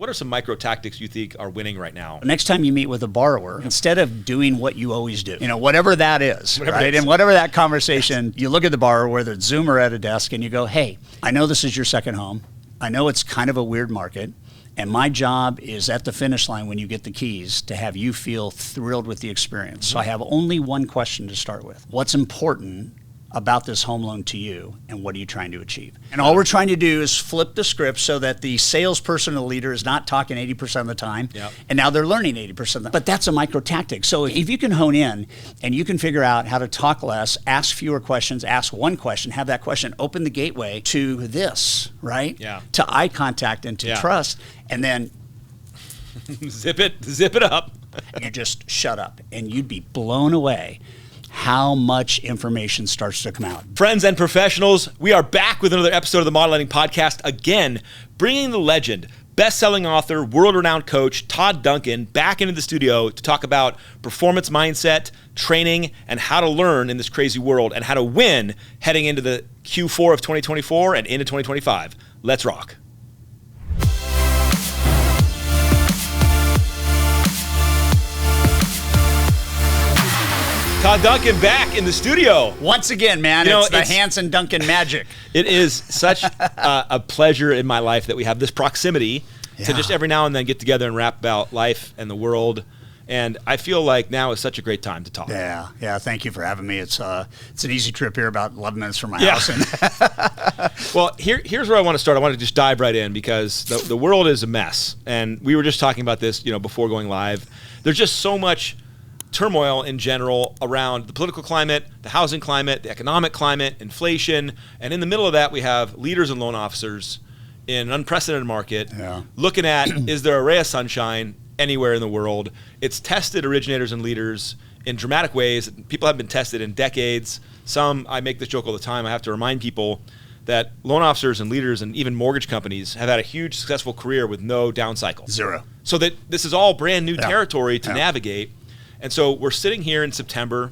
What are some micro tactics you think are winning right now? Next time you meet with a borrower, instead of doing what you always do, whatever that is, right? And whatever that conversation, you look at the borrower, whether it's Zoom or at a desk, and you go, hey, I know this is your second home. I know it's kind of a weird market. And my job is at the finish line when you get the keys to have you feel thrilled with the experience. So I have only one question to start with. What's important about this home loan to you, and what are you trying to achieve? And all we're trying to do is flip the script so that the salesperson or the leader is not talking 80% of the time, and now they're learning 80% of the time. But that's a micro tactic. So if you can hone in and you can figure out how to talk less, ask fewer questions, ask one question, have that question open the gateway to this, right? Yeah. To eye contact and to trust, and then zip it up. You just shut up, and you'd be blown away how much information starts to come out. Friends and professionals, we are back with another episode of the Model Lending Podcast, again, bringing the legend, best-selling author, world-renowned coach, Todd Duncan, back into the studio to talk about performance mindset, training, and how to learn in this crazy world, and how to win heading into the Q4 of 2024 and into 2025. Let's rock. Todd Duncan back in the studio. Once again, man, it's the Hanson Duncan magic. It is such a pleasure in my life that we have this proximity to just every now and then get together and rap about life and the world. And I feel like now is such a great time to talk. Yeah. Thank you for having me. It's an easy trip here, about 11 minutes from my house. Well, here's where I want to start. I want to just dive right in because the world is a mess. And we were just talking about this, before going live. There's just so much turmoil in general around the political climate, the housing climate, the economic climate, inflation, and in the middle of that we have leaders and loan officers in an unprecedented market looking at, is there a ray of sunshine anywhere in the world? It's tested originators and leaders in dramatic ways. People have been tested in decades. I make this joke all the time, I have to remind people that loan officers and leaders and even mortgage companies have had a huge successful career with no down cycle. Zero. So that this is all brand new territory to navigate. And so we're sitting here in September,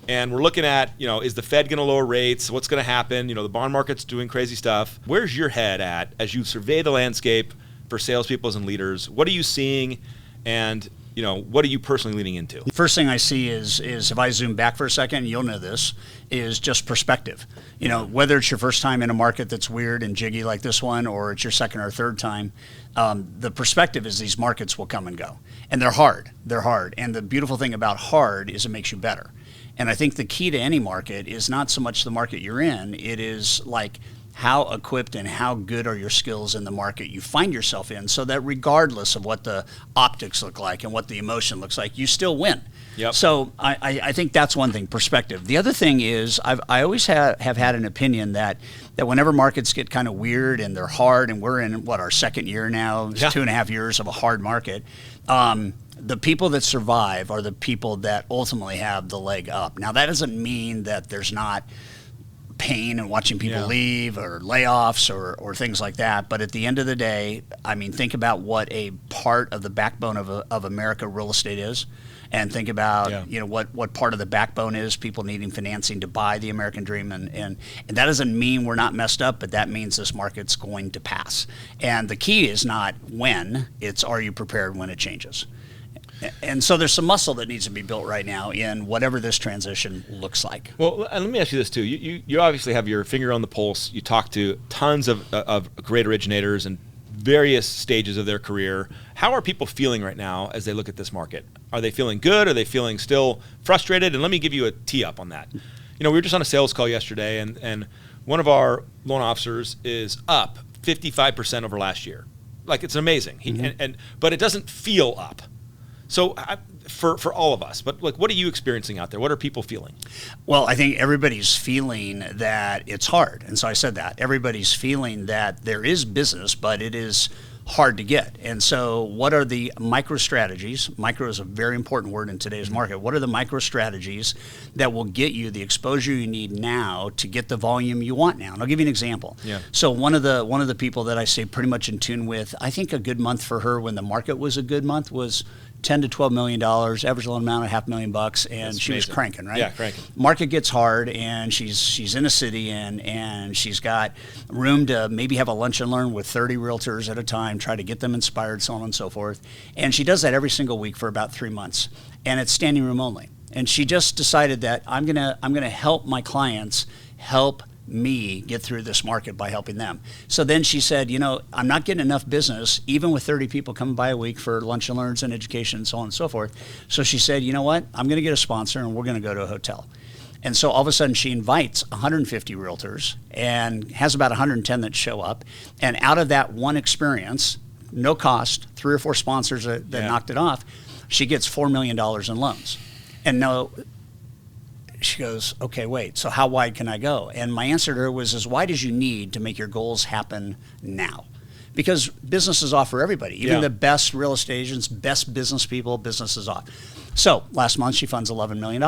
and we're looking at, is the Fed going to lower rates? What's going to happen? The bond market's doing crazy stuff. Where's your head at as you survey the landscape for salespeople and leaders? What are you seeing, and what are you personally leaning into? The first thing I see is if I zoom back for a second, you'll know this, is just perspective. Whether it's your first time in a market that's weird and jiggy like this one, or it's your second or third time, the perspective is these markets will come and go. And they're hard. And the beautiful thing about hard is it makes you better. And I think the key to any market is not so much the market you're in, it is like how equipped and how good are your skills in the market you find yourself in, so that regardless of what the optics look like and what the emotion looks like, you still win. Yep. So I think that's one thing, perspective. The other thing is I always have had an opinion that whenever markets get kind of weird and they're hard, and we're in, our second year now, 2.5 years of a hard market, the people that survive are the people that ultimately have the leg up. Now, that doesn't mean that there's not pain and watching people leave or layoffs or things like that. But at the end of the day, think about what a part of the backbone of America real estate is. And think about what part of the backbone is people needing financing to buy the American dream, and that doesn't mean we're not messed up, but that means this market's going to pass. And the key is not when, it's are you prepared when it changes. And so there's some muscle that needs to be built right now in whatever this transition looks like. Well, and let me ask you this too. You obviously have your finger on the pulse. You talk to tons of great originators and various stages of their career. How are people feeling right now as they look at this market? Are they feeling good? Are they feeling still frustrated? And let me give you a tee up on that. We were just on a sales call yesterday, and one of our loan officers is up 55% over last year. Like, it's amazing. But it doesn't feel up. So for all of us, but what are you experiencing out there? What are people feeling? Well, I think everybody's feeling that it's hard. And so I said that. Everybody's feeling that there is business, but it is hard to get. And so what are the micro strategies? Micro is a very important word in today's market. What are the micro strategies that will get you the exposure you need now to get the volume you want now? And I'll give you an example. So one of the people that I stay pretty much in tune with, I think a good month for her when the market was a good month was $10 to $12 million, average loan amount of $500,000, and That's she was amazing. cranking, right? Yeah, cranking. Market gets hard, and she's in a city, and she's got room to maybe have a lunch and learn with 30 realtors at a time, try to get them inspired, so on and so forth. And she does that every single week for about 3 months, and it's standing room only. And she just decided that I'm gonna help my clients help me get through this market by helping them. So then she said, I'm not getting enough business, even with 30 people coming by a week for lunch and learns and education and so on and so forth. So she said, you know what, I'm going to get a sponsor and we're going to go to a hotel. And so all of a sudden she invites 150 realtors and has about 110 that show up. And out of that one experience, no cost, 3 or 4 sponsors that knocked it off, she gets $4 million in loans. And she goes, okay, wait, so how wide can I go? And my answer to her was as wide as you need to make your goals happen now. Because business is off for everybody. Even the best real estate agents, best business people, business is off. So last month she funds $11 million.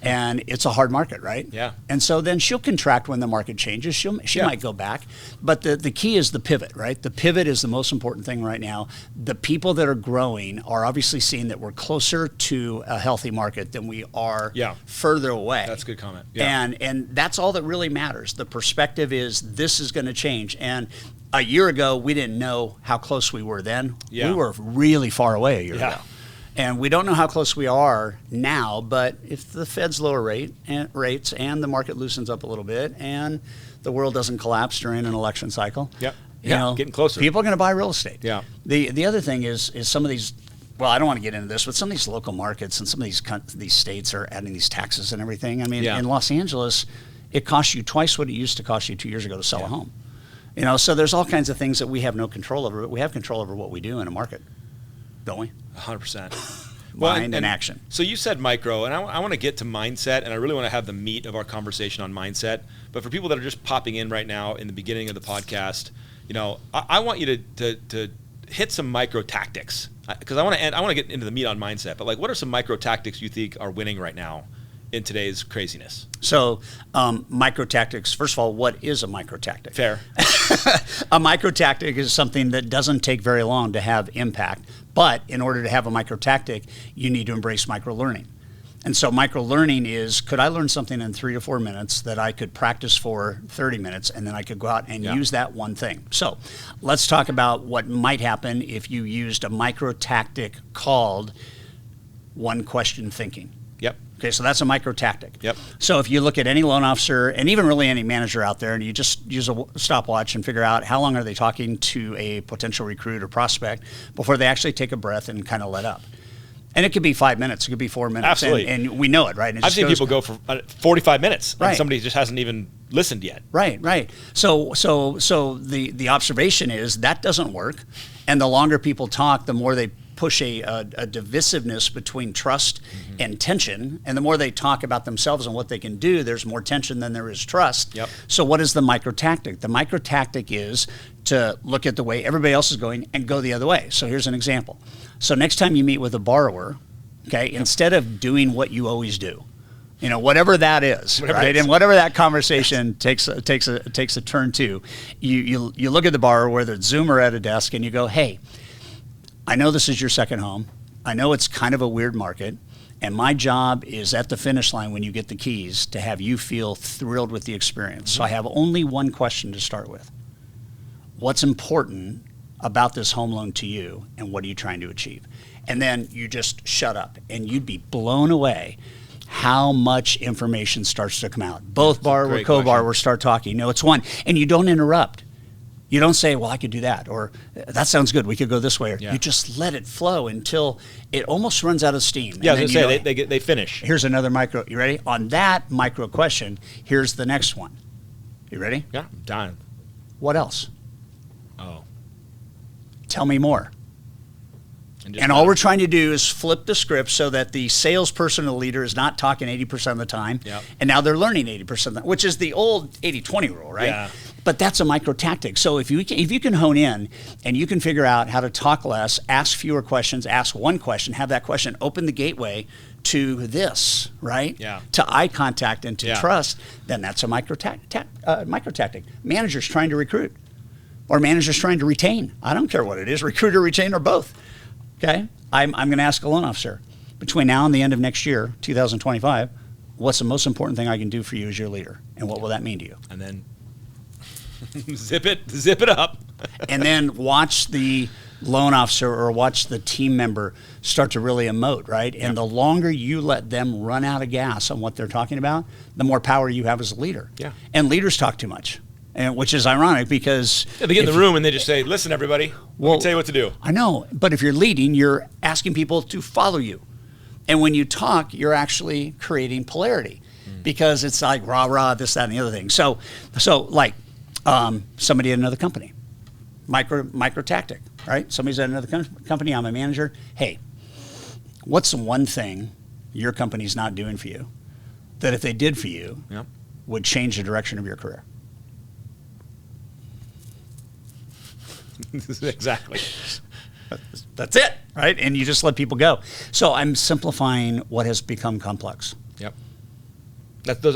And it's a hard market, right? Yeah. And so then she'll contract when the market changes. She might go back. But the key is the pivot, right? The pivot is the most important thing right now. The people that are growing are obviously seeing that we're closer to a healthy market than we are further away. That's a good comment. Yeah. And that's all that really matters. The perspective is this is going to change. And a year ago, we didn't know how close we were then. Yeah. We were really far away a year ago. And we don't know how close we are now, but if the Fed's lower rates and the market loosens up a little bit and the world doesn't collapse during an election cycle, getting closer. People are going to buy real estate. Yeah. The other thing is some of these, well, I don't want to get into this, but some of these local markets and some of these states are adding these taxes and everything. I mean, in Los Angeles, it costs you twice what it used to cost you 2 years ago to sell a home. So there's all kinds of things that we have no control over, but we have control over what we do in a market, don't we? 100%. Mind and action. So you said micro, and I want to get to mindset, and I really want to have the meat of our conversation on mindset. But for people that are just popping in right now in the beginning of the podcast, I want you to hit some micro tactics, because I want to get into the meat on mindset. But what are some micro tactics you think are winning right now in today's craziness? So micro tactics, first of all, what is a micro tactic? Fair. A micro tactic is something that doesn't take very long to have impact. But in order to have a micro tactic, you need to embrace micro learning. And so micro learning is, could I learn something in 3 to 4 minutes that I could practice for 30 minutes, and then I could go out and use that one thing. So let's talk about what might happen if you used a micro tactic called one question thinking. Yep. Okay, so that's a micro tactic. Yep. So if you look at any loan officer and even really any manager out there, and you just use a stopwatch and figure out how long are they talking to a potential recruit or prospect before they actually take a breath and kind of let up. And it could be 5 minutes, it could be 4 minutes. Absolutely. And we know it, right? I've seen people go for 45 minutes, right, and somebody just hasn't even listened yet. Right. So the observation is that doesn't work. And the longer people talk, the more they push a divisiveness between trust and tension. And the more they talk about themselves and what they can do, there's more tension than there is trust. Yep. So what is the micro tactic? The micro tactic is to look at the way everybody else is going and go the other way. So here's an example. So next time you meet with a borrower, instead of doing what you always do, whatever that is, right? And whatever that conversation takes a turn to, you look at the borrower, whether it's Zoom or at a desk, and you go, hey, I know this is your second home. I know it's kind of a weird market, and my job is at the finish line when you get the keys to have you feel thrilled with the experience. So I have only one question to start with. What's important about this home loan to you, and what are you trying to achieve? And then you just shut up, and you'd be blown away how much information starts to come out. Both borrower, co-borrower start talking. It's one, and you don't interrupt. You don't say, well, I could do that, or that sounds good, we could go this way. Or you just let it flow until it almost runs out of steam. Yeah, I was going to say, they finish. Here's another micro. You ready? On that micro question, here's the next one. You ready? Yeah, I'm dying. What else? Oh. Tell me more. And all we're trying to do is flip the script so that the salesperson or the leader is not talking 80% of the time, and now they're learning 80%, which is the old 80-20 rule, right? Yeah. But that's a micro tactic. So if you can hone in and you can figure out how to talk less, ask fewer questions, ask one question, have that question open the gateway to this, right? Yeah. To eye contact and to trust, then that's a micro tactic. Managers trying to recruit or managers trying to retain. I don't care what it is, recruit or retain or both. Okay, I'm going to ask a loan officer, between now and the end of next year, 2025, what's the most important thing I can do for you as your leader? And what will that mean to you? And then zip it up. And then watch the loan officer or watch the team member start to really emote, right? And the longer you let them run out of gas on what they're talking about, the more power you have as a leader. Yeah. And leaders talk too much, and which is ironic because they get in the room and they just say, listen, everybody, let me tell you what to do. I know, but if you're leading, you're asking people to follow you. And when you talk, you're actually creating polarity because it's like rah, rah, this, that, and the other thing. So like somebody at another company, micro tactic, right? Somebody's at another company, I'm a manager. Hey, what's the one thing your company's not doing for you that if they did for you would change the direction of your career? Exactly. That's it, right? And you just let people go. So I'm simplifying what has become complex. Yep.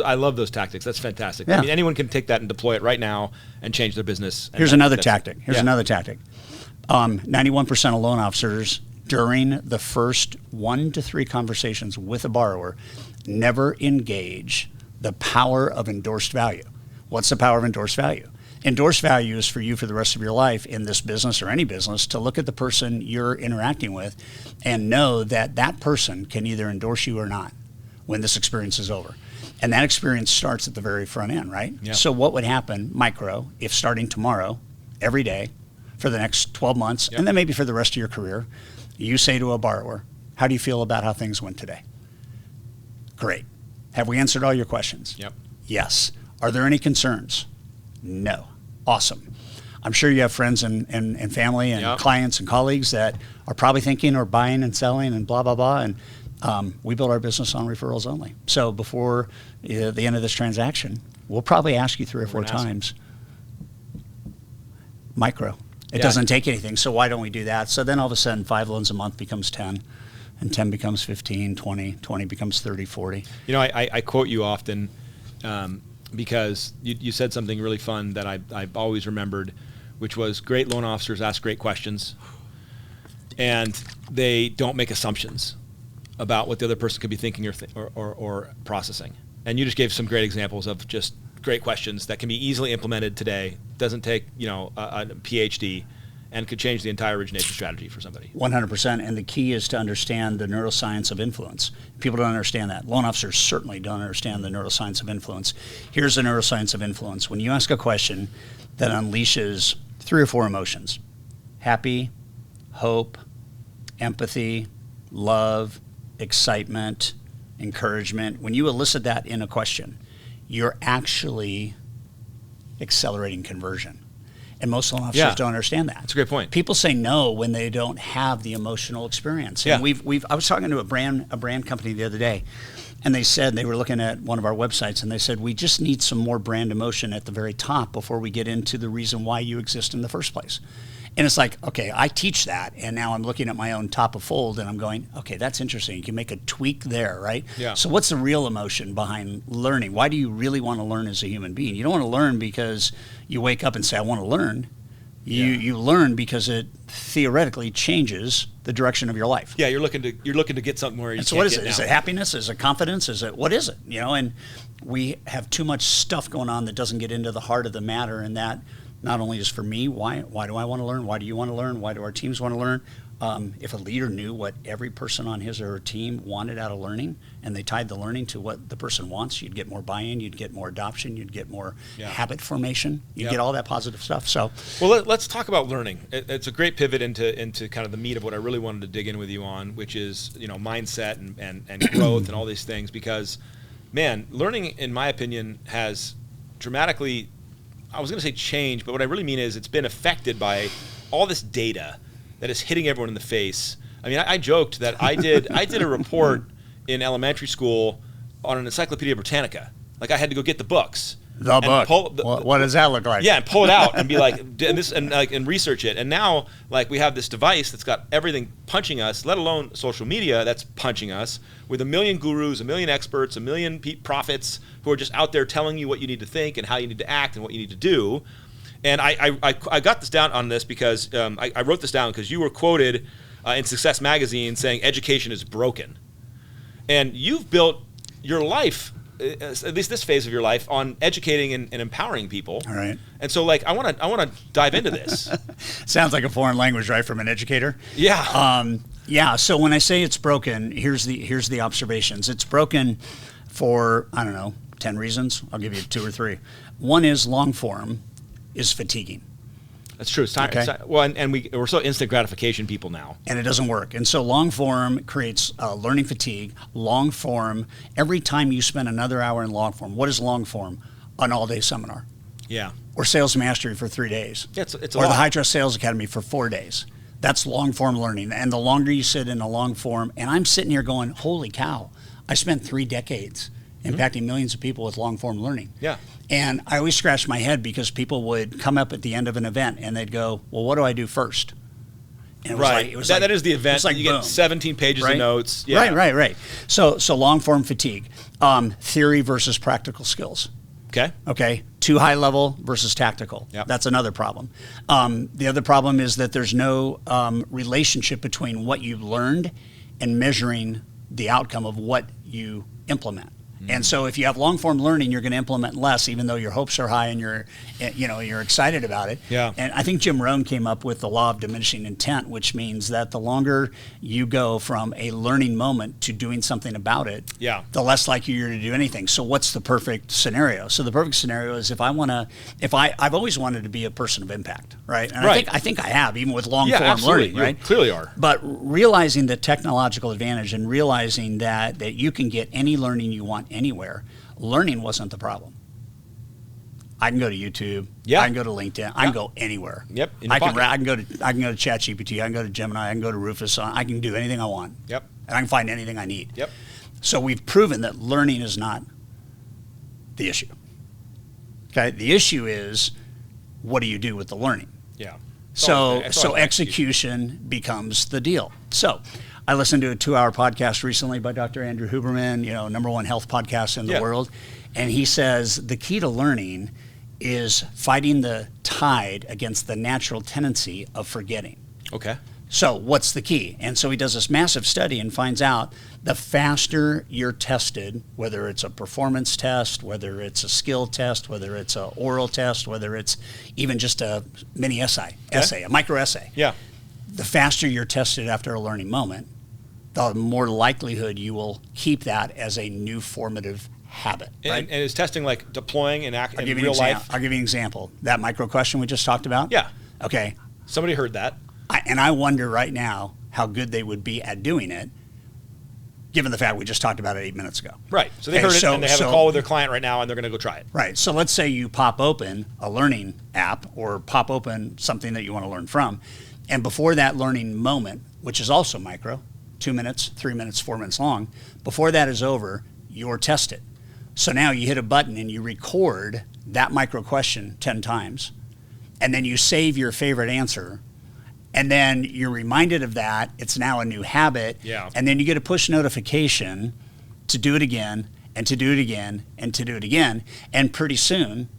I love those tactics. That's fantastic. Yeah. I mean, anyone can take that and deploy it right now and change their business. Here's another tactic. 91% of loan officers during the first 1 to 3 conversations with a borrower never engage the power of endorsed value. What's the power of endorsed value? Endorsed value is for you for the rest of your life in this business or any business to look at the person you're interacting with and know that that person can either endorse you or not when this experience is over. And that experience starts at the very front end, right? Yep. So what would happen, micro, if starting tomorrow, every day, for the next 12 months, and then maybe for the rest of your career, you say to a borrower, how do you feel about how things went today? Great. Have we answered all your questions? Yep. Yes. Are there any concerns? No. Awesome. I'm sure you have friends and family and clients and colleagues that are probably thinking or buying and selling and blah, blah, blah. And we build our business on referrals only. So before the end of this transaction, we'll probably ask you 3 or 4 times. Micro. It doesn't take anything. So why don't we do that? So then all of a sudden 5 loans a month becomes 10. And 10 becomes 15, 20, 20 becomes 30, 40. You know, I quote you often because you said something really fun that I've always remembered, which was great loan officers ask great questions, and they don't make assumptions about what the other person could be thinking or processing. And you just gave some great examples of just great questions that can be easily implemented today. Doesn't take a PhD. And could change the entire origination strategy for somebody. 100%. And the key is to understand the neuroscience of influence. People don't understand that. Loan officers certainly don't understand the neuroscience of influence. Here's the neuroscience of influence. When you ask a question that unleashes 3 or 4 emotions, happy, hope, empathy, love, excitement, encouragement, when you elicit that in a question, you're actually accelerating conversion. And most loan officers don't understand that. That's a great point. People say no when they don't have the emotional experience. And I was talking to a brand company the other day, and they said they were looking at one of our websites, and they said we just need some more brand emotion at the very top before we get into the reason why you exist in the first place. And it's like, okay, I teach that, and now I'm looking at my own top of fold, and I'm going, okay, that's interesting. You can make a tweak there, right? Yeah. So what's the real emotion behind learning? Why do you really want to learn as a human being? You don't want to learn because you wake up and say, I want to learn. You learn because it theoretically changes the direction of your life. Yeah, you're looking to get something where you can't so what is get it? now. Is it happiness? Is it confidence? Is it what is it? And we have too much stuff going on that doesn't get into the heart of the matter, and that not only is for me, why do I want to learn? Why do you want to learn? Why do our teams want to learn? If a leader knew what every person on his or her team wanted out of learning, and they tied the learning to what the person wants, you'd get more buy-in, you'd get more adoption, you'd get more habit formation, you'd get all that positive stuff. So, well, let's talk about learning. It's a great pivot into kind of the meat of what I really wanted to dig in with you on, which is mindset and growth and all these things. Because, man, learning, in my opinion, has dramatically, I was going to say change, but what I really mean is it's been affected by all this data that is hitting everyone in the face. I mean, I joked that I did a report in elementary school on an Encyclopedia Britannica. Like, I had to go get the books. The book. What does that look like? Yeah, and pull it out and be like, and research it. And now, like, we have this device that's got everything punching us, let alone social media that's punching us, with 1 million gurus, 1 million experts, 1 million prophets who are just out there telling you what you need to think and how you need to act and what you need to do. And I got this down on this because I wrote this down because you were quoted in Success Magazine saying education is broken. And you've built your life, at least this phase of your life, on educating and empowering people. All right. And so, like, I want to dive into this. Sounds like a foreign language, right, from an educator? Yeah. Yeah. So when I say it's broken, here's the observations. It's broken for, I don't know, 10 reasons. I'll give you 2 or 3. One is long form is fatiguing. That's true. It's time. Okay. Well, and we're so instant gratification people now. And it doesn't work. And so long form creates learning fatigue. Long form, every time you spend another hour in long form, what is long form? An all-day seminar. Yeah. Or sales mastery for 3 days. Yeah, it's a or lot. the High Trust Sales Academy for 4 days. That's long form learning. And the longer you sit in a long form, and I'm sitting here going, holy cow, I spent 3 decades impacting millions of people with long form learning. Yeah. And I always scratch my head because people would come up at the end of an event and they'd go, well, what do I do first? And it was right. Like, it was that is the event. It's like you boom. get 17 pages Right? of notes. Yeah. Right. So long form fatigue, theory versus practical skills. Okay. Too high level versus tactical. Yep. That's another problem. The other problem is that there's no relationship between what you've learned and measuring the outcome of what you implement. And so if you have long form learning, you're going to implement less, even though your hopes are high and you're excited about it. Yeah. And I think Jim Rohn came up with the law of diminishing intent, which means that the longer you go from a learning moment to doing something about it, the less likely you're to do anything. So what's the perfect scenario? So the perfect scenario is I've always wanted to be a person of impact, right? And I think I have, even with long form absolutely. learning, right? You clearly are. But realizing the technological advantage and realizing that you can get any learning you want anywhere, learning wasn't the problem. I can go to YouTube. Yeah. I can go to LinkedIn. I can go anywhere. Yep. I can go to ChatGPT. I can go to Gemini. I can go to Rufus. I can do anything I want. Yep. And I can find anything I need. Yep. So we've proven that learning is not the issue. Okay. The issue is, what do you do with the learning? Yeah. So execution becomes the deal. So I listened to a 2-hour podcast recently by Dr. Andrew Huberman, #1 health podcast in the world. And he says the key to learning is fighting the tide against the natural tendency of forgetting. Okay. So what's the key? And so he does this massive study and finds out the faster you're tested, whether it's a performance test, whether it's a skill test, whether it's an oral test, whether it's even just a mini essay, a micro essay. Yeah. The faster you're tested after a learning moment, the more likelihood you will keep that as a new formative habit. Right? And is testing like deploying in real life? I'll give you an example. That micro question we just talked about? Yeah. Okay. Somebody heard that. And I wonder right now how good they would be at doing it, given the fact we just talked about it 8 minutes ago. Right. So they heard it and they have a call with their client right now and they're going to go try it. Right. So let's say you pop open a learning app or pop open something that you want to learn from. And before that learning moment, which is also micro, 2 minutes, 3 minutes, 4 minutes long, before that is over, you're tested. So now you hit a button and you record that micro question 10 times, and then you save your favorite answer, and then you're reminded of that. It's now a new habit. Yeah. And then you get a push notification to do it again, and to do it again, and to do it again, and pretty soon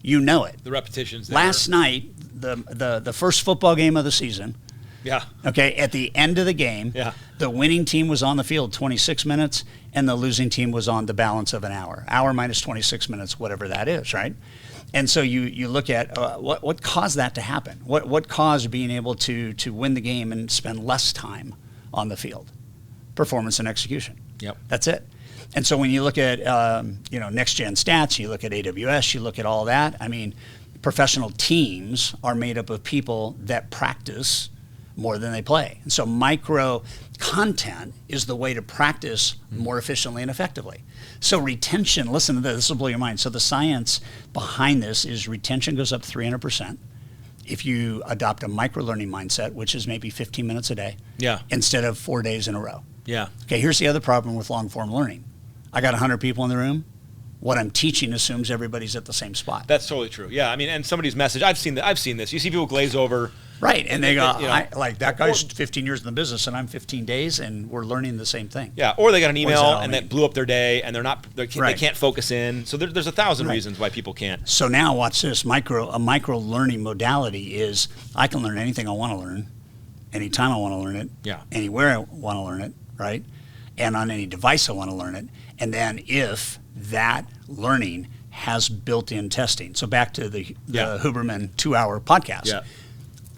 you know it. The repetitions there. Last night, the first football game of the season. Yeah. Okay, at the end of the game, the winning team was on the field 26 minutes, and the losing team was on the balance of an hour. Hour minus 26 minutes, whatever that is, right? And so you look at what caused that to happen. What caused being able to win the game and spend less time on the field? Performance and execution. Yep. That's it. And so when you look at next gen stats, you look at AWS, you look at all that. I mean, professional teams are made up of people that practice more than they play. And so micro content is the way to practice more efficiently and effectively. So retention, listen to this will blow your mind. So the science behind this is retention goes up 300% if you adopt a micro learning mindset, which is maybe 15 minutes a day, instead of 4 days in a row. Yeah. Okay, here's the other problem with long form learning. I got 100 people in the room. What I'm teaching assumes everybody's at the same spot. That's totally true. Yeah, I mean, and somebody's message, I've seen this. You see people glaze over. Right, and they go, like that guy's 15 years in the business and I'm 15 days and we're learning the same thing. Yeah, or they got an email and that blew up their day and they can't focus in. So there's 1,000 reasons why people can't. So now watch this, a micro learning modality is I can learn anything I want to learn anytime I want to learn it, anywhere I want to learn it, right? And on any device I want to learn it. And then if that learning has built-in testing. So back to the Huberman 2-hour podcast. Yeah.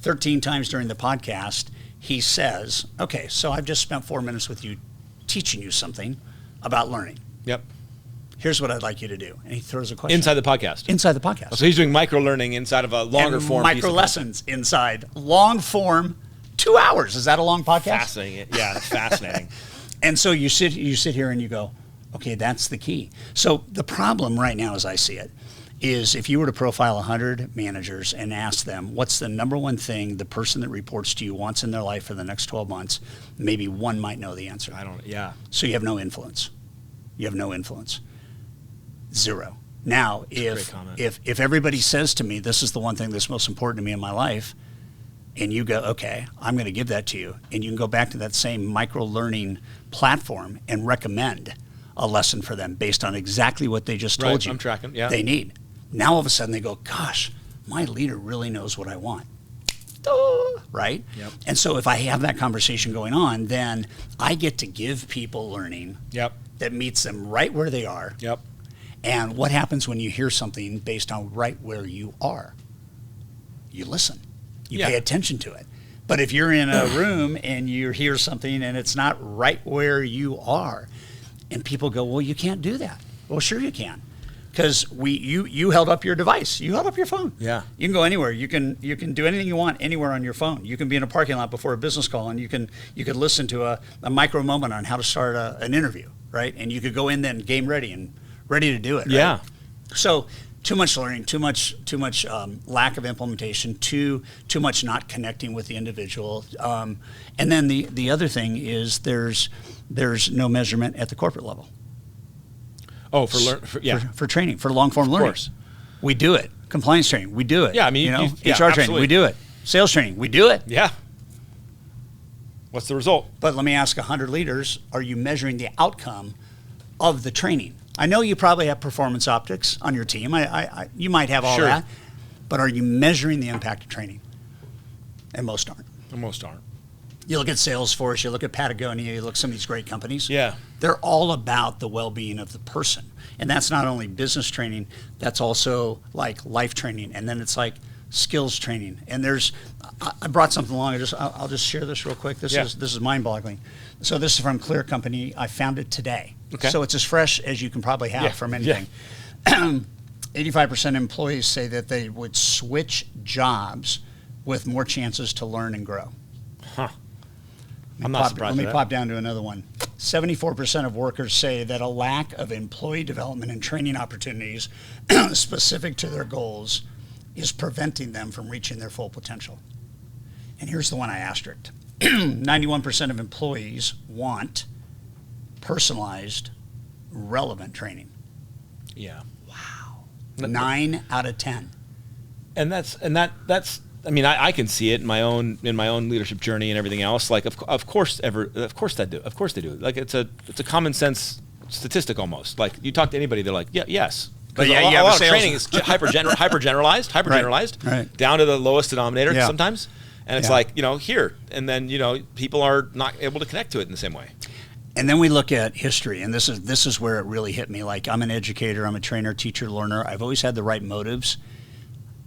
13 times during the podcast, he says, okay, so I've just spent 4 minutes with you teaching you something about learning. Yep. Here's what I'd like you to do. And he throws a question. Inside the podcast. Inside the podcast. Oh, so he's doing micro-learning inside of a longer form. Micro lessons inside. Long form, 2 hours. Is that a long podcast? Fascinating. Yeah, it's fascinating. And so you sit here and you go, okay, that's the key. So the problem right now, as I see it, is if you were to profile 100 managers and ask them what's the number one thing the person that reports to you wants in their life for the next 12 months, maybe one might know the answer. So you have no influence. You have no influence. Zero. Now, if everybody says to me, this is the one thing that's most important to me in my life, and you go, okay, I'm going to give that to you, and you can go back to that same micro-learning platform and recommend a lesson for them based on exactly what they just told you. I'm tracking, yeah. They need. Now all of a sudden they go, gosh, my leader really knows what I want. Right? Yep. And so if I have that conversation going on, then I get to give people learning that meets them right where they are. Yep. And what happens when you hear something based on right where you are? You listen. You pay attention to it. But if you're in a room and you hear something and it's not right where you are, and people go, well, you can't do that. Well, sure you can. Because you held up your device. You held up your phone. Yeah. You can go anywhere. You can do anything you want anywhere on your phone. You can be in a parking lot before a business call, and you could listen to a micro moment on how to start an interview, right? And you could go in then game ready and ready to do it. Right? Yeah. So too much learning, too much lack of implementation, too much not connecting with the individual, and then the other thing is there's no measurement at the corporate level. Oh, for training, for long form learning. Of course. We do it. Compliance training, we do it. Yeah, I mean, HR training, we do it. Sales training, we do it. Yeah. What's the result? But let me ask 100 leaders, are you measuring the outcome of the training? I know you probably have performance optics on your team. You might have all that. But are you measuring the impact of training? And most aren't. You look at Salesforce, you look at Patagonia, you look at some of these great companies. Yeah. They're all about the well-being of the person. And that's not only business training, that's also like life training. And then it's like skills training. And I brought something along. I'll just share this real quick. This is mind-boggling. So this is from Clear Company. I found it today. Okay. So it's as fresh as you can probably have from anything. Yeah. 85% of employees say that they would switch jobs with more chances to learn and grow. Huh. I'm not surprised. Let me pop down to another one. 74% of workers say that a lack of employee development and training opportunities specific to their goals is preventing them from reaching their full potential. And here's the one I asterisked. 91% of employees want personalized, relevant training. Yeah. Wow. 9 out of 10. And that's I mean, I can see it in my own leadership journey and everything else. Like, of course they do. Like, it's a common sense statistic almost. Like, you talk to anybody, they're like, yes. But a lot of training is hyper generalized, right. down to the lowest denominator sometimes. And it's like, here, and then people are not able to connect to it in the same way. And then we look at history, and this is where it really hit me. Like, I'm an educator, I'm a trainer, teacher, learner. I've always had the right motives.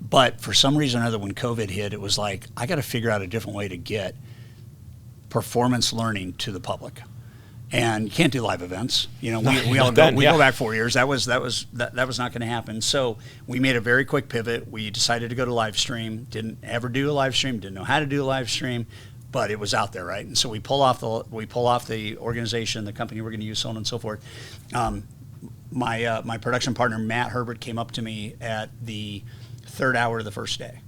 But for some reason or other, when COVID hit, it was like, I got to figure out a different way to get performance learning to the public. And you can't do live events. We all go back 4 years. That was not going to happen. So we made a very quick pivot. We decided to go to live stream. Didn't ever do a live stream. Didn't know how to do a live stream, but it was out there, right? And so we pull off the organization, the company we're going to use, so on and so forth. My production partner Matt Herbert came up to me at the third hour of the first day.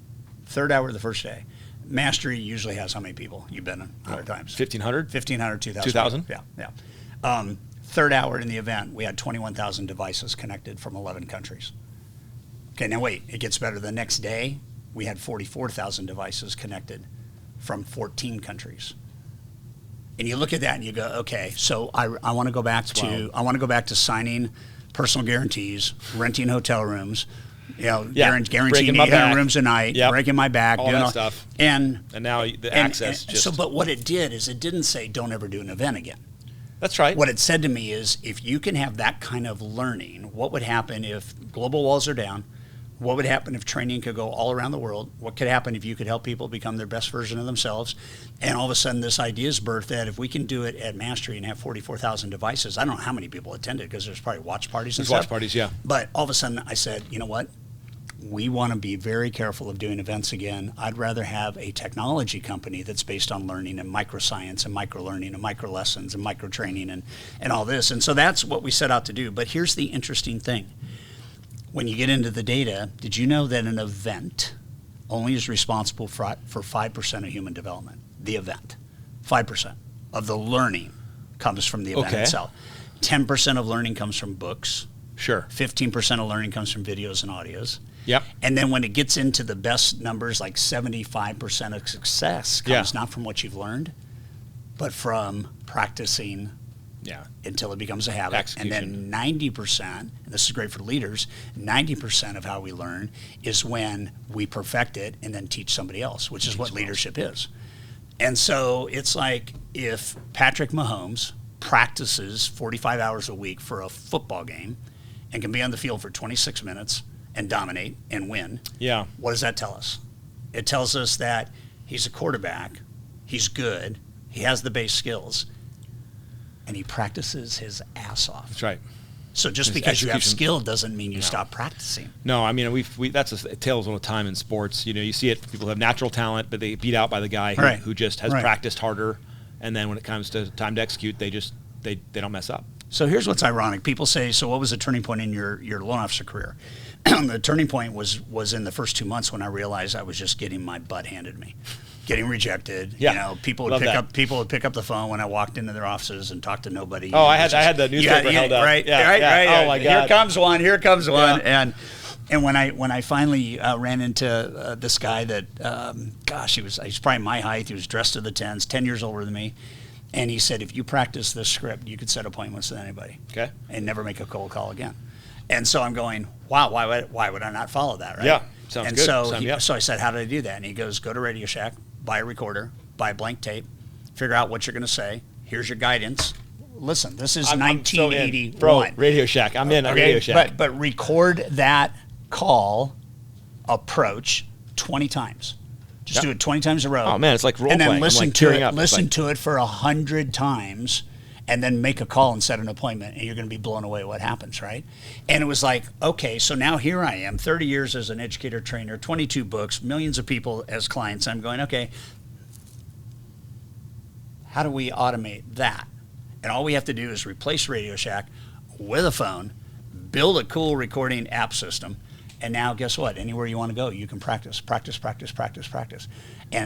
Mastery usually has how many people? You've been 100 times. 1,500? 1,500, 2,000. 2,000? Yeah. Third hour in the event, we had 21,000 devices connected from 11 countries. Okay, now wait, it gets better. The next day, we had 44,000 devices connected from 14 countries. And you look at that and you go, okay, so I want to go back to signing personal guarantees, renting hotel rooms, guaranteeing breaking my 800 back. rooms a night, Yep. breaking my back, all that stuff. And now the access just. but what it did is it didn't say don't ever do an event again. That's right. What it said to me is if you can have that kind of learning, what would happen if global walls are down? What would happen if training could go all around the world? What could happen if you could help people become their best version of themselves? And all of a sudden this idea is birthed that if we can do it at Mastery and have 44,000 devices, I don't know how many people attended because there's probably watch parties and stuff. Watch parties, yeah. But all of a sudden I said, you know what? We want to be very careful of doing events again. I'd rather have a technology company that's based on learning and microscience and micro-learning and micro-lessons and micro-training and all this. And so that's what we set out to do. But here's the interesting thing. When you get into the data, did you know that an event only is responsible for 5% of human development? The event. 5% of the learning comes from the event itself. 10% of learning comes from books. Sure. 15% of learning comes from videos and audios. Yep. And then when it gets into the best numbers, like 75% of success comes not from what you've learned, but from practicing until it becomes a habit. Execution. And then 90%, and this is great for leaders, 90% of how we learn is when we perfect it and then teach somebody else, which is what leadership is. And so it's like if Patrick Mahomes practices 45 hours a week for a football game and can be on the field for 26 minutes and dominate and win. Yeah. What does that tell us? It tells us that he's a quarterback, he's good, he has the base skills, and he practices his ass off. That's right. So just because you have skill doesn't mean you stop practicing. No, I mean that's a tale of time in sports. You know, you see it. People have natural talent, but they get beat out by the guy who just has practiced harder, and then when it comes to time to execute, they don't mess up. So here's what's ironic. People say, so what was the turning point in your loan officer career? The turning point was in the first 2 months when I realized I was just getting my butt handed to me, getting rejected. Yeah. You know, people would pick up the phone when I walked into their offices and talked to nobody. Oh, I had the newspaper held up. Right. Oh my God. Here comes one. Yeah. And when I finally ran into this guy that, he's probably my height. He was dressed to the 10 years older than me. And he said, if you practice this script, you could set appointments with anybody. Okay. And never make a cold call again. And so I'm going, wow, why would I not follow that, right? Yeah, sounds good. So I said, how did I do that? And he goes, go to Radio Shack, buy a recorder, buy a blank tape, figure out what you're going to say. Here's your guidance. Listen, this is 1981. So bro, Radio Shack. I'm in on Radio Shack. But record that call approach 20 times. Just do it 20 times in a row. Oh, man, it's like role playing. And then listen to it for 100 times, and then make a call and set an appointment, and you're going to be blown away at what happens, right? And it was like, okay, so now here I am, 30 years as an educator, trainer, 22 books, millions of people as clients. I'm going, okay, how do we automate that? And all we have to do is replace Radio Shack with a phone, build a cool recording app system, and now guess what? Anywhere you want to go, you can practice. And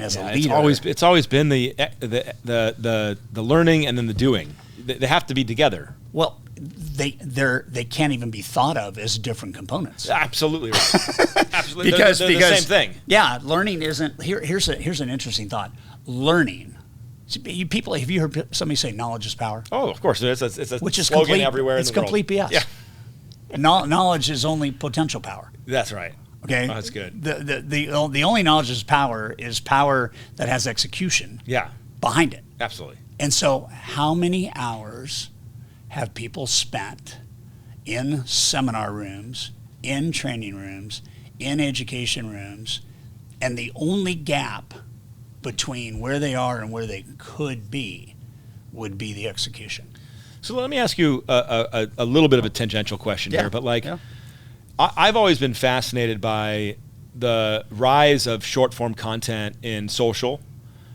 as a leader, it's always been the learning and then the doing. They have to be together. Well, they can't even be thought of as different components. Absolutely right. Absolutely, because they're the same thing. Yeah, learning isn't. Here's an interesting thought. Learning. People, have you heard somebody say knowledge is power? Oh, of course. It's a which is slogan complete, everywhere in the world. It's complete BS. Yeah. Knowledge is only potential power. That's right. Okay, that's good. The only knowledge is power that has execution. Yeah. Behind it. Absolutely. And so, how many hours have people spent in seminar rooms, in training rooms, in education rooms, and the only gap between where they are and where they could be would be the execution. So let me ask you a little bit of a tangential question here, but I've always been fascinated by the rise of short form content in social,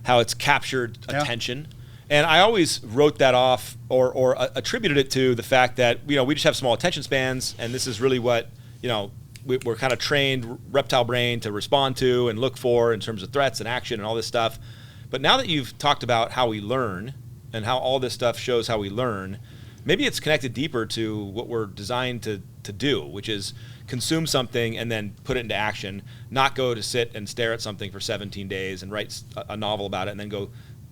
how it's captured attention. And I always wrote that off or attributed it to the fact that, we just have small attention spans, and this is really what, we're kind of trained reptile brain to respond to and look for in terms of threats and action and all this stuff. But now that you've talked about how we learn and how all this stuff shows how we learn, maybe it's connected deeper to what we're designed to do, which is consume something and then put it into action, not go to sit and stare at something for 17 days and write a novel about it and then go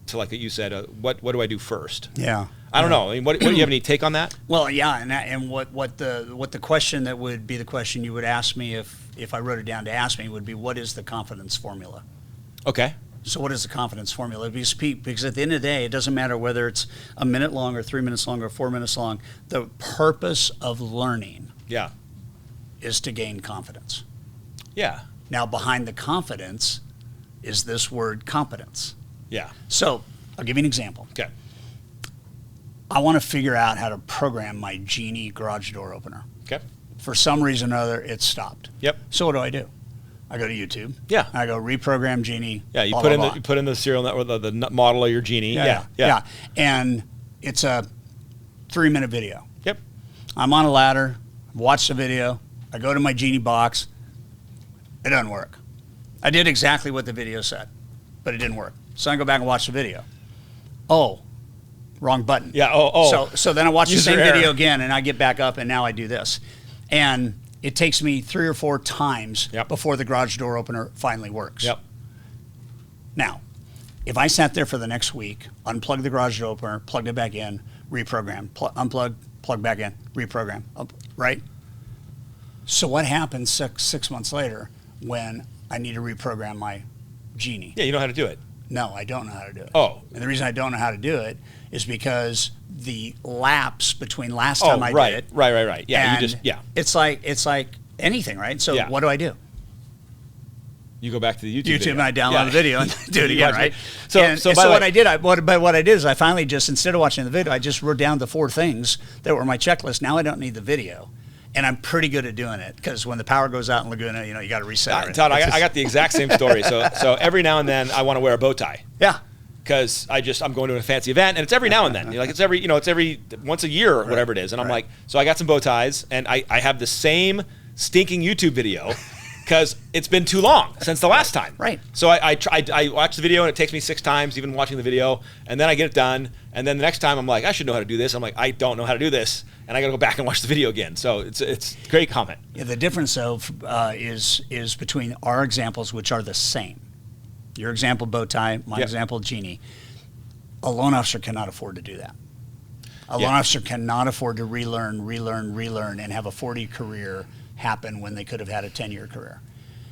to, like you said, what do I do first? Yeah. I don't know. I mean, what do you have any take on that? Well, yeah, and what the question that would be the question you would ask me if I wrote it down to ask me would be, what is the confidence formula? Okay. So what is the confidence formula? Because at the end of the day, it doesn't matter whether it's a minute long or 3 minutes long or 4 minutes long. The purpose of learning is to gain confidence. Yeah. Now, behind the confidence is this word competence. Yeah. So I'll give you an example. Okay. I want to figure out how to program my Genie garage door opener. Okay. For some reason or other, it stopped. Yep. So what do? I go to YouTube. Yeah. I go reprogram Genie. Yeah. You blah, put blah, in blah. you put in the serial number, the model of your Genie. Yeah. And it's a 3-minute video. Yep. I'm on a ladder. Watch the video. I go to my Genie box. It doesn't work. I did exactly what the video said, but it didn't work. So I go back and watch the video. Oh, wrong button. Yeah. Oh. So then I watch the same User video error. again, and I get back up, and now I do this. And it takes me 3 or 4 times before the garage door opener finally works. Yep. Now, if I sat there for the next week, unplugged the garage door opener, plugged it back in, reprogrammed, unplug, plug back in, reprogram, right? So what happens 6 months later when I need to reprogram my Genie? Yeah. You know how to do it. No, I don't know how to do it. Oh. And the reason I don't know how to do it is because the lapse between last time I did it. Right. Yeah. And it's like anything, right? So what do? You go back to the YouTube video. And I download the video and do it again, right? So what I did is I finally just, instead of watching the video, I just wrote down the 4 things that were on my checklist. Now I don't need the video. And I'm pretty good at doing it because when the power goes out in Laguna, you got to reset it. Todd, I got the exact same story. So every now and then I want to wear a bow tie. Yeah. Because I'm going to a fancy event, and it's every now and then. It's every once a year or whatever it is. And I'm like, so I got some bow ties, and I have the same stinking YouTube video because it's been too long since the last time. Right. So I watch the video, and it takes me 6 times, even watching the video, and then I get it done. And then the next time I'm like, I should know how to do this. I'm like, I don't know how to do this, and I got to go back and watch the video again. So it's a great comment. Yeah, the difference though is between our examples, which are the same. Your example, bow tie. My example, Genie. A loan officer cannot afford to do that. A loan officer cannot afford to relearn, and have a 40 career happen when they could have had a 10-year career.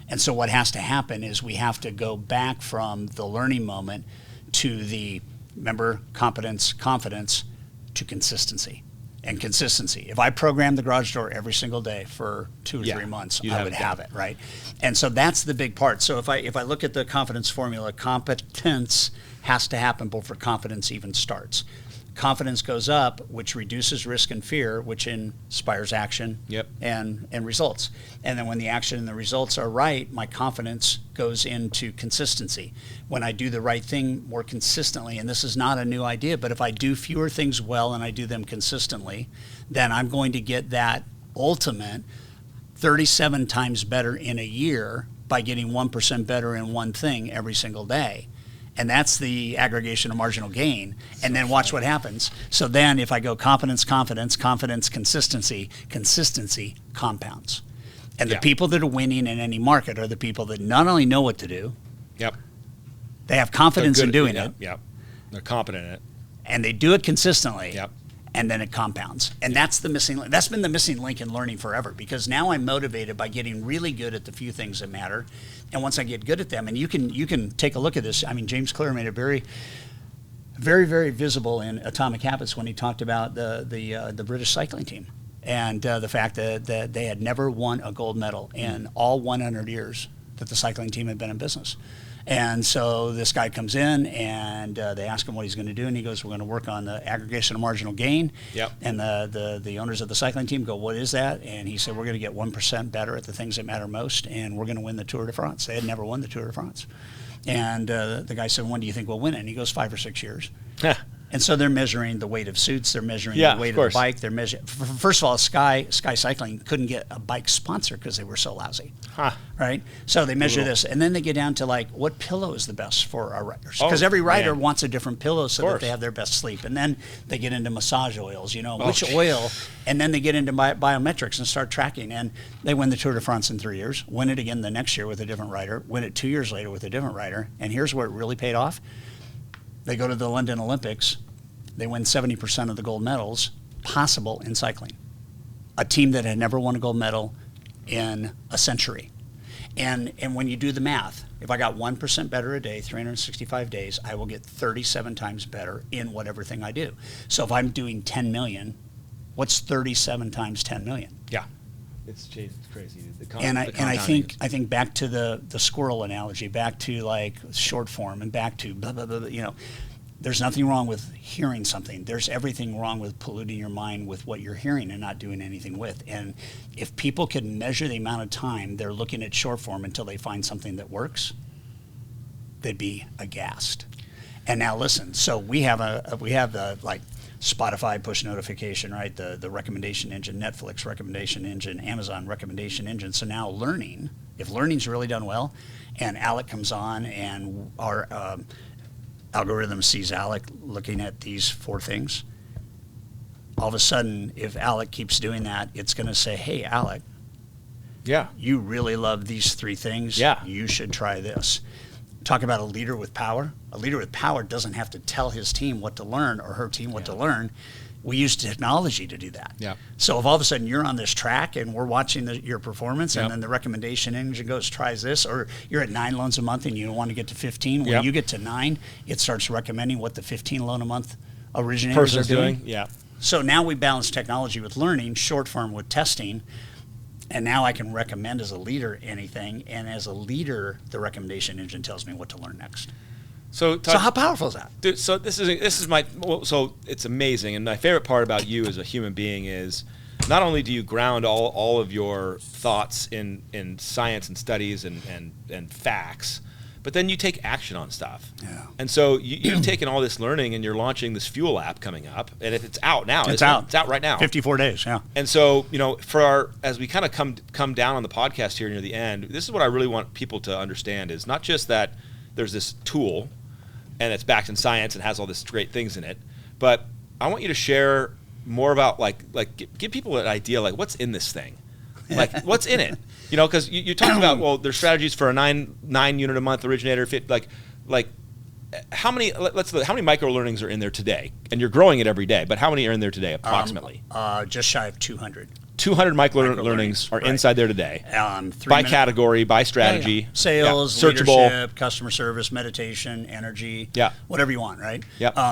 And so what has to happen is we have to go back from the learning moment to the, remember, competence, confidence, to consistency. And consistency. If I programmed the garage door every single day for 2 or 3 months, I would have it, right? And so that's the big part. So if I look at the confidence formula, competence has to happen before confidence even starts. Confidence goes up, which reduces risk and fear, which inspires action and results. And then when the action and the results are right, my confidence goes into consistency. When I do the right thing more consistently, and this is not a new idea, but if I do fewer things well and I do them consistently, then I'm going to get that ultimate 37 times better in a year by getting 1% better in one thing every single day. And that's the aggregation of marginal gain. And then watch what happens. So then if I go competence, consistency compounds. And the people that are winning in any market are the people that not only know what to do, they have confidence in doing it. They're competent in it. And they do it consistently. And then it compounds. And that's the missing link. That's been the missing link in learning forever, because now I'm motivated by getting really good at the few things that matter. And once I get good at them, and you can take a look at this. I mean, James Clear made it very, very, very visible in Atomic Habits when he talked about the British cycling team and the fact that they had never won a gold medal in all 100 years that the cycling team had been in business. And so this guy comes in and they ask him what he's going to do, and he goes, we're going to work on the aggregation of marginal gain. And the owners of the cycling team go, what is that? And he said, we're going to get 1% better at the things that matter most, and we're going to win the Tour de France. They had never won the Tour de France. And the guy said, when do you think we'll win it? And he goes, 5 or 6 years. And so they're measuring the weight of suits. They're measuring the weight of the bike. They're measuring. First of all, Sky Cycling couldn't get a bike sponsor because they were so lousy. Right? So they measure this, and then they get down to like, what pillow is the best for our riders? Because every rider wants a different pillow so that they have their best sleep. And then they get into massage oils, which oil, and then they get into biometrics and start tracking. And they win the Tour de France in 3 years, win it again the next year with a different rider, win it 2 years later with a different rider. And here's where it really paid off. They go to the London Olympics, They win 70% of the gold medals possible in cycling. A team that had never won a gold medal in a century. And when you do the math, if I got 1% better a day, 365 days, I will get 37 times better in whatever thing I do. So if I'm doing 10 million, what's 37 times 10 million? Yeah. It's crazy. I think back to the squirrel analogy, back to like short form, and back to blah, blah, blah, you know, there's nothing wrong with hearing something. There's everything wrong with polluting your mind with what you're hearing and not doing anything with. And if people could measure the amount of time they're looking at short form until they find something that works, they'd be aghast. And now listen, so we have the like Spotify push notification, right? The recommendation engine, Netflix recommendation engine, Amazon recommendation engine. So now learning, if learning's really done well, and Alec comes on and our algorithm sees Alec looking at these 4 things, all of a sudden, if Alec keeps doing that, it's going to say, hey, Alec, yeah, you really love these 3 things. Yeah. You should try this. Talk about a leader with power. A leader with power doesn't have to tell his team what to learn or her team what to learn. We use technology to do that. Yeah. So if all of a sudden you're on this track and we're watching your performance, and then the recommendation engine goes, tries this, or you're at 9 loans a month and you want to get to 15, when you get to 9, it starts recommending what the 15 loan a month originators are doing. Yeah. So now we balance technology with learning, short form with testing, and now I can recommend as a leader anything, and as a leader, the recommendation engine tells me what to learn next. So how powerful is that? Dude, so this is my so it's amazing, and my favorite part about you as a human being is not only do you ground all of your thoughts in science and studies and facts, but then you take action on stuff. Yeah. And so you've taken all this learning and you're launching this Fuel app coming up, and if it's out now, it's out right now. 54 days, yeah. And so, you know, as we kind of come down on the podcast here near the end, this is what I really want people to understand is not just that there's this tool and it's backed in science and has all these great things in it, but I want you to share more about like give people an idea like what's in this thing, like what's in it, you know, because you talk about there's strategies for a nine unit a month originator fit like how many micro learnings are in there today, and you're growing it every day, but how many are in there today approximately? Just shy of 200. 200 micro learnings are inside there today, by category, by strategy, sales, leadership, customer service, meditation, energy, whatever you want, right?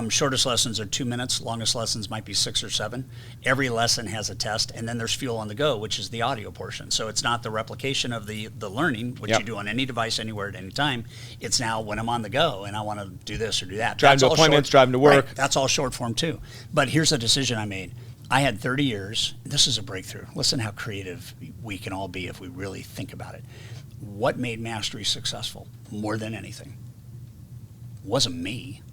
Shortest lessons are 2 minutes. Longest lessons might be 6 or 7. Every lesson has a test, and then there's Fuel on the Go, which is the audio portion. So it's not the replication of the learning, which you do on any device, anywhere, at any time. It's now when I'm on the go and I want to do this or do that. Driving to appointments, driving to work. Right. That's all short form too. But here's a decision I made. I had 30 years. This is a breakthrough. Listen how creative we can all be if we really think about it. What made Mastery successful more than anything wasn't me.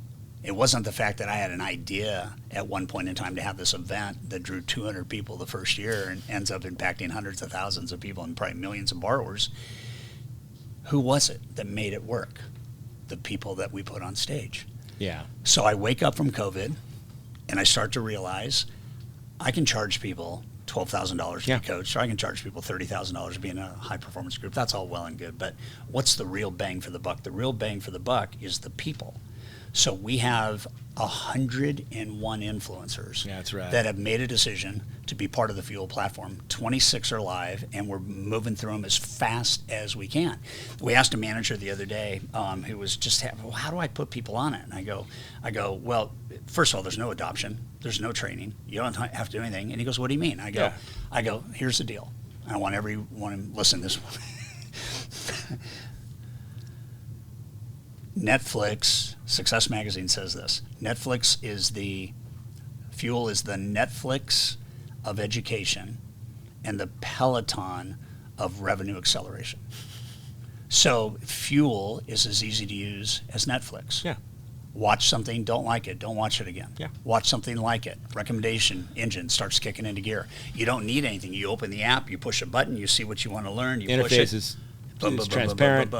It wasn't the fact that I had an idea at one point in time to have this event that drew 200 people the first year and ends up impacting hundreds of thousands of people and probably millions of borrowers. Who was it that made it work? The people that we put on stage. Yeah. So I wake up from COVID and I start to realize I can charge people $12,000 to be coached, or I can charge people $30,000 to be in a high-performance group. That's all well and good, but what's the real bang for the buck? The real bang for the buck is the people. So we have 101 influencers that have made a decision to be part of the Fuel platform. 26 are live, and we're moving through them as fast as we can. We asked a manager the other day who was just, how do I put people on it? And I go, well, first of all, there's no adoption. There's no training. You don't have to do anything. And he goes, what do you mean? I go, here's the deal. I want everyone to listen to this one. Netflix, Success Magazine says this. Fuel is the Netflix of education and the Peloton of revenue acceleration. So Fuel is as easy to use as Netflix. Yeah. Watch something, don't like it, don't watch it again. Yeah. Watch something, like it. Recommendation engine starts kicking into gear. You don't need anything. You open the app, you push a button, you see what you want to learn, you push it. It's transparent.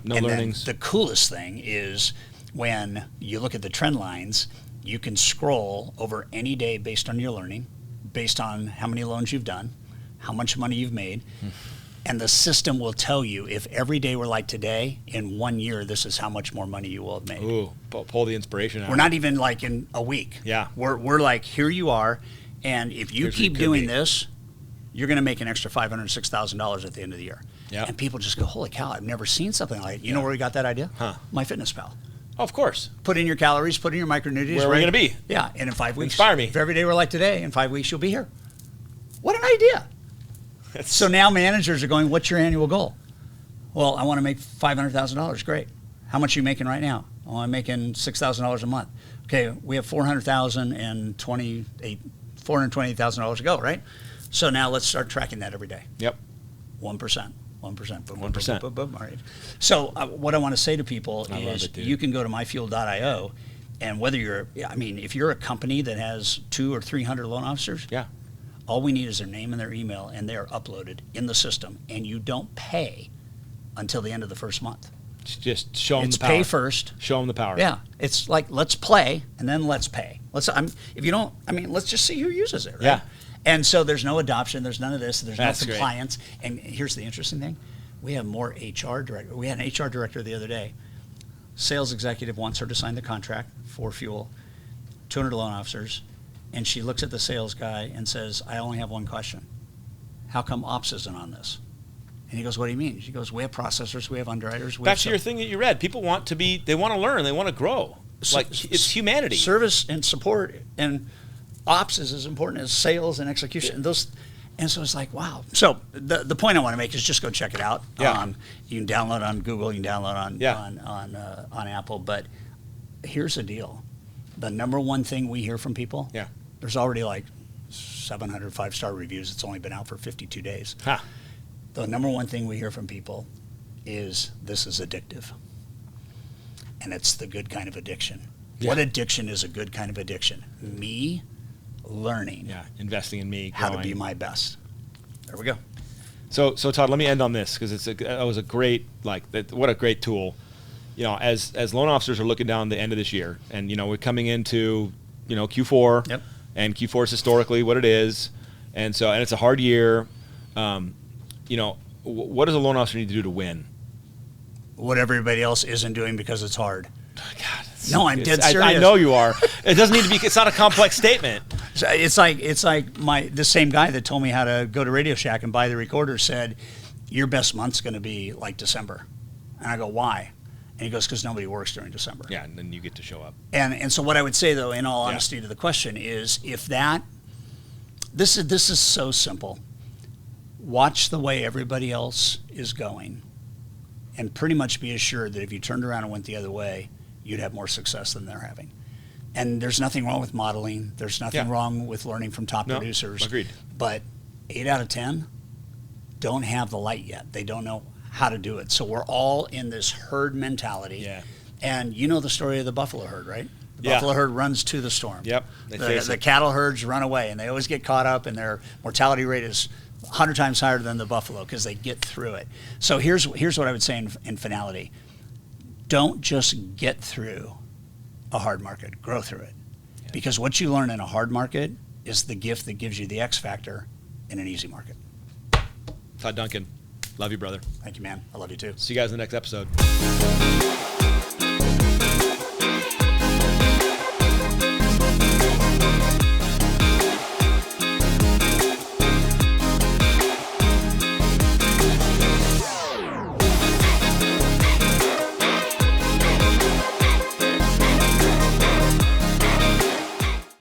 No learnings. The coolest thing is when you look at the trend lines, you can scroll over any day based on your learning, based on how many loans you've done, how much money you've made. And the system will tell you if every day were like today, in 1 year, this is how much more money you will have made. Ooh, pull the inspiration out. We're not even like in a week. Yeah. We're like, here you are. And if you keep doing this, you're going to make an extra $500,000, $6,000 at the end of the year. Yeah. And people just go, holy cow, I've never seen something like it. You know where we got that idea? MyFitnessPal. Oh, of course. Put in your calories, put in your micronutrients. Where are we going to be? Yeah, and in 5 weeks. Inspire me. If every day were like today, in 5 weeks you'll be here. What an idea. So now managers are going, what's your annual goal? Well, I want to make $500,000. Great. How much are you making right now? Oh, I'm making $6,000 a month. Okay, we have $428,000 to go, right? So now let's start tracking that every day. Yep. 1%. 1%. Boom, 1%. Boom, boom, boom. All right. So what I want to say to people is you can go to myfuel.io, and whether you're, I mean, if you're a company that has 200 or 300 loan officers, all we need is their name and their email, and they are uploaded in the system, and you don't pay until the end of the first month. Just show them It's the power. pay first. Show them the power. Yeah. It's like, let's play, and then let's pay. Let's just see who uses it, right? Yeah. And so there's no adoption, there's none of this, there's That's no compliance. Great. And here's the interesting thing. We have more HR director. We had an HR director the other day. Sales executive wants her to sign the contract for fuel, 200 loan officers, and she looks at the sales guy and says, I only have one question. How come ops isn't on this? And he goes, what do you mean? She goes, we have processors, we have underwriters. Back to your thing that you read. People want to be, they want to learn, they want to grow. Like, it's humanity. Service and support and ops is as important as sales and execution. And so it's like, wow. So the point I want to make is just go check it out. Yeah. You can download it on Google, you can download on Apple. But here's the deal: the number one thing we hear from people. Yeah. There's already like 700 5-star reviews. It's only been out for 52 days. The number one thing we hear from people is this is addictive, and it's the good kind of addiction. Yeah. What addiction is a good kind of addiction? Me learning. Yeah, investing in me. How to be my best. There we go. So Todd, let me end on this because that was a great, what a great tool. You know, as loan officers are looking down the end of this year, and you know we're coming into Q4. Yep. And Q4 is historically what it is, and it's a hard year. What does a loan officer need to do to win? What everybody else isn't doing because it's hard. God, no, I'm dead serious. I know you are. It doesn't need to be. It's not a complex statement. It's like the same guy that told me how to go to Radio Shack and buy the recorder said, your best month's going to be like December, and I go, why? And he goes, because nobody works during December. Yeah, and then you get to show up. And so what I would say, though, in all honesty to the question is, if this is so simple. Watch the way everybody else is going, and pretty much be assured that if you turned around and went the other way, you'd have more success than they're having. And there's nothing wrong with modeling. There's nothing wrong with learning from top producers. Agreed. But 8 out of 10 don't have the light yet. They don't know how to do it. So we're all in this herd mentality. Yeah. And you know the story of the buffalo herd, right? The buffalo herd runs to the storm. Yep. The cattle herds run away, and they always get caught up, and their mortality rate is 100 times higher than the buffalo because they get through it. So here's what I would say in finality. Don't just get through a hard market. Grow through it. Yeah. Because what you learn in a hard market is the gift that gives you the X factor in an easy market. Todd Duncan. Love you, brother. Thank you, man. I love you too. See you guys in the next episode.